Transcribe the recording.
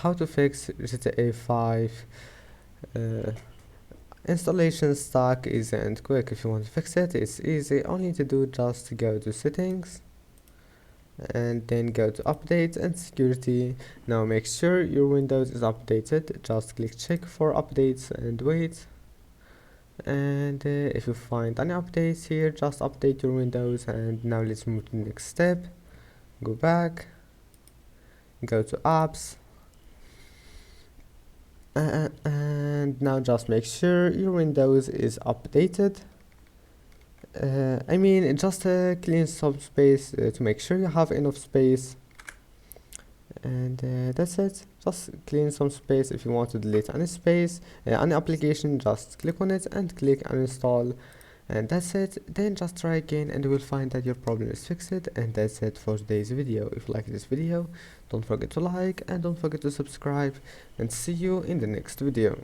how to fix GTA 5 uh, installation stuck, easy and quick. If you want to fix it, it's easy. All you need to do, just go to settings and then go to updates and security. Now make sure your Windows is updated. Just click check for updates and wait. And if you find any updates here, just update your Windows. And now let's move to the next step. Go back, go to apps, and now just make sure your Windows is updated. I mean, just clean some space to make sure you have enough space. And that's it. Just clean some space. If you want to delete any space, any application, just click on it and click uninstall. And that's it. Then just try again and you will find that your problem is fixed. And that's it for today's video. If you like this video, don't forget to like and don't forget to subscribe, and see you in the next video.